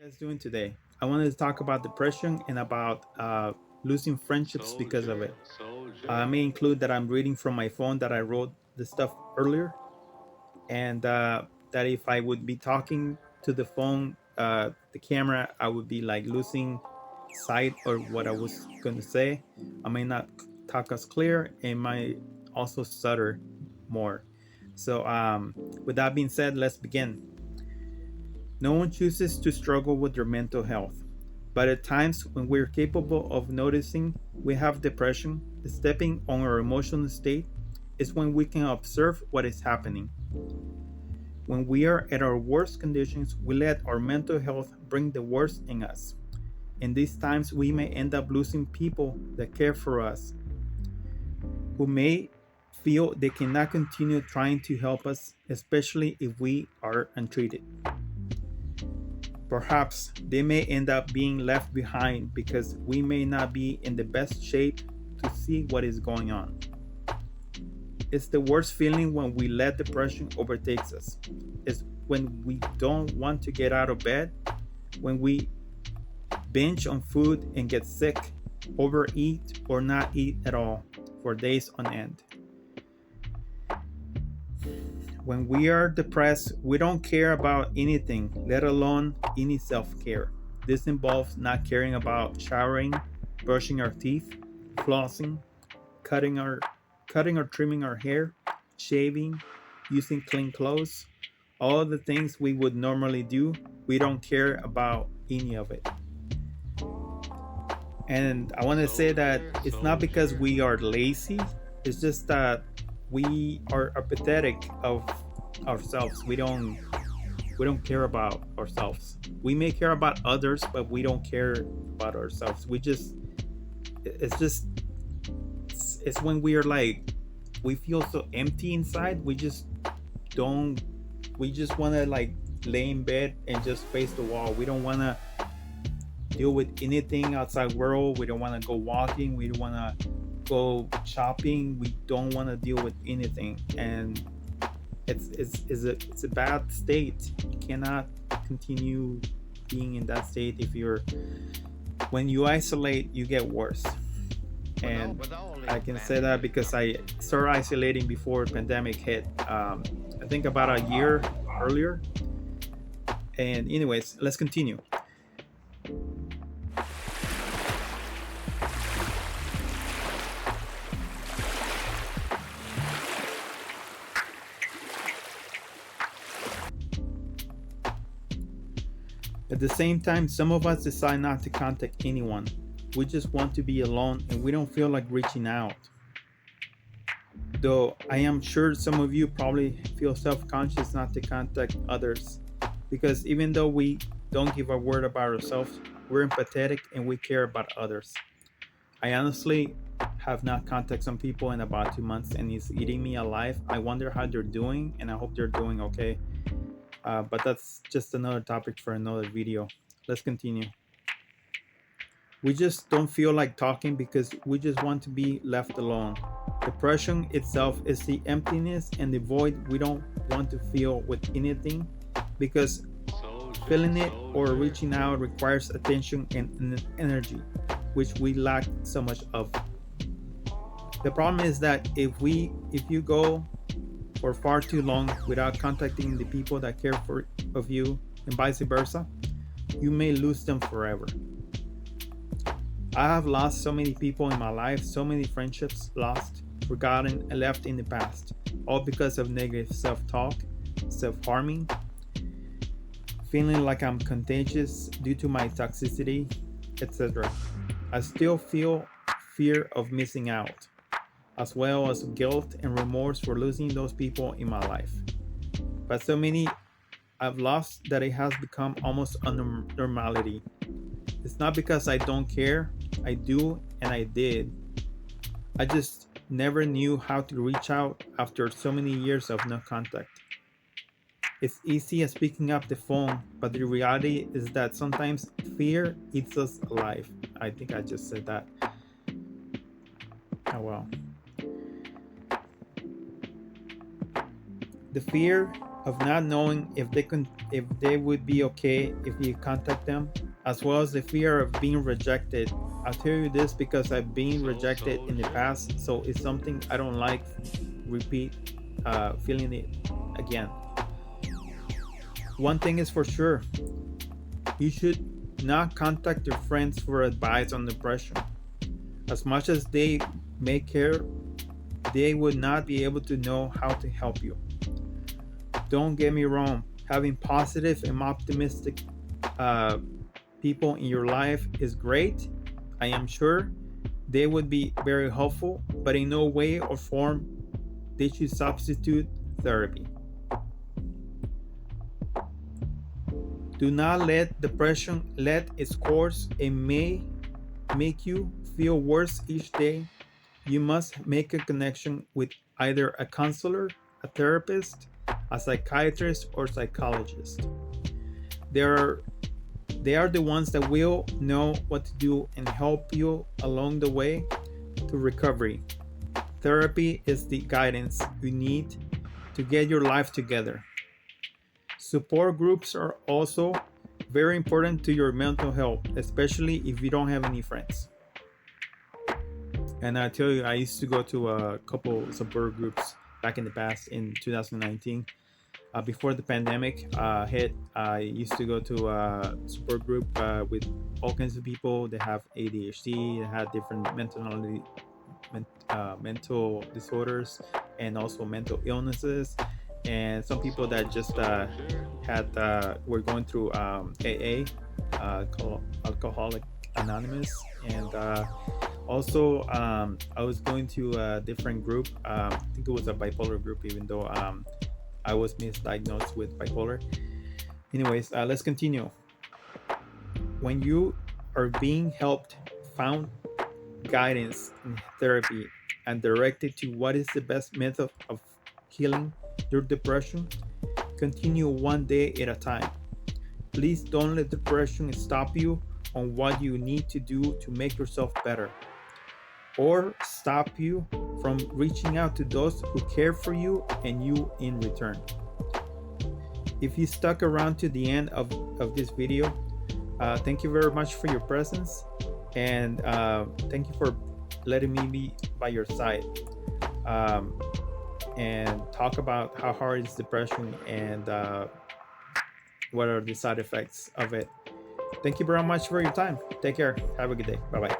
Guys doing today? I wanted to talk about depression and about losing friendships because of it. I may include that I'm reading from my phone that I wrote the stuff earlier, and that if I would be talking to the phone, the camera, I would be like losing sight or what I was going to say. I may not talk as clear and might also stutter more. So, with that being said, let's begin. No one chooses to struggle with their mental health, but at times when we're capable of noticing we have depression, stepping on our emotional state is when we can observe what is happening. When we are at our worst conditions, we let our mental health bring the worst in us. In these times, we may end up losing people that care for us, who may feel they cannot continue trying to help us, especially if we are untreated. Perhaps they may end up being left behind because we may not be in the best shape to see what is going on. It's the worst feeling when we let depression overtake us. It's when we don't want to get out of bed, when we binge on food and get sick, overeat, or not eat at all for days on end. When we are depressed, we don't care about anything, let alone any self care. This involves not caring about showering, brushing our teeth, flossing, cutting our cutting or trimming our hair, shaving, using clean clothes, all the things we would normally do, we don't care about any of it. And I want to say that it's not because we are lazy, it's just that we are apathetic of ourselves. We don't care about ourselves. We may care about others, but we don't care about ourselves. It's just it's when we are like we feel so empty inside. Don't we just want to like lay in bed and just face the wall. We don't want to deal with anything outside world. We don't want to go walking. We don't want to go shopping. We don't want to deal with anything. And it's a bad state. You cannot continue being in that state. If you're When you isolate, you get worse. And I can say that because I started isolating before pandemic hit. I think about a year earlier. And anyways, let's continue. At the same time, some of us decide not to contact anyone. We just want to be alone and we don't feel like reaching out. Though I am sure some of you probably feel self conscious not to contact others because even though we don't give a word about ourselves, we're empathetic and we care about others. I honestly have not contacted some people in about 2 months and it's eating me alive. I wonder how they're doing and I hope they're doing okay. But that's just another topic for another video. Let's continue. We just don't feel like talking because we just want to be left alone. Depression itself is the emptiness and the void we don't want to feel with anything because feeling it or reaching out requires attention and energy, which we lack so much of. The problem is that if you go for far too long without contacting the people that care for of you and vice versa, you may lose them forever. I have lost so many people in my life, so many friendships lost, forgotten, and left in the past, all because of negative self talk, self harming, feeling like I'm contagious due to my toxicity, etc. I still feel fear of missing out, as well as guilt and remorse for losing those people in my life. But so many I've lost that it has become almost a normality. It's not because I don't care, I do and I did. I just never knew how to reach out after so many years of no contact. It's easy as picking up the phone, but the reality is that sometimes fear eats us alive. I think I just said that. Oh well. The fear of not knowing if they would be okay if you contact them, as well as the fear of being rejected. I'll tell you this because I've been rejected in the past, so it's something I don't like repeat feeling it again. One thing is for sure, you should not contact your friends for advice on depression. As much as they may care, they would not be able to know how to help you. Don't get me wrong, having positive and optimistic uh, people in your life is great. I am sure they would be very helpful, but in no way or form they should substitute therapy. Do not let depression let its course. It may make you feel worse each day. You must make a connection with either a counselor, a therapist, a psychiatrist, or psychologist. They are, they are the ones that will know what to do and help you along the way to recovery. Therapy is the guidance you need to get your life together. Support groups are also very important to your mental health, especially if you don't have any friends. And I tell you, I used to go to a couple support groups back in the past in 2019. Before the pandemic hit, I used to go to a support group with all kinds of people that have ADHD, that had different mental disorders, and also mental illnesses, and some people that just had were going through AA, called Alcoholic Anonymous, and also I was going to a different group. I think it was a bipolar group, even though I was misdiagnosed with bipolar. Anyways, let's continue. When you are being helped, found guidance in therapy, and directed to what is the best method of healing your depression, continue one day at a time. Please don't let depression stop you on what you need to do to make yourself better, or stop you from reaching out to those who care for you and you in return. If you stuck around to the end of this video, thank you very much for your presence, and thank you for letting me be by your side and talk about how hard is depression and what are the side effects of it. Thank you very much for your time. Take care. Have a good day. Bye bye.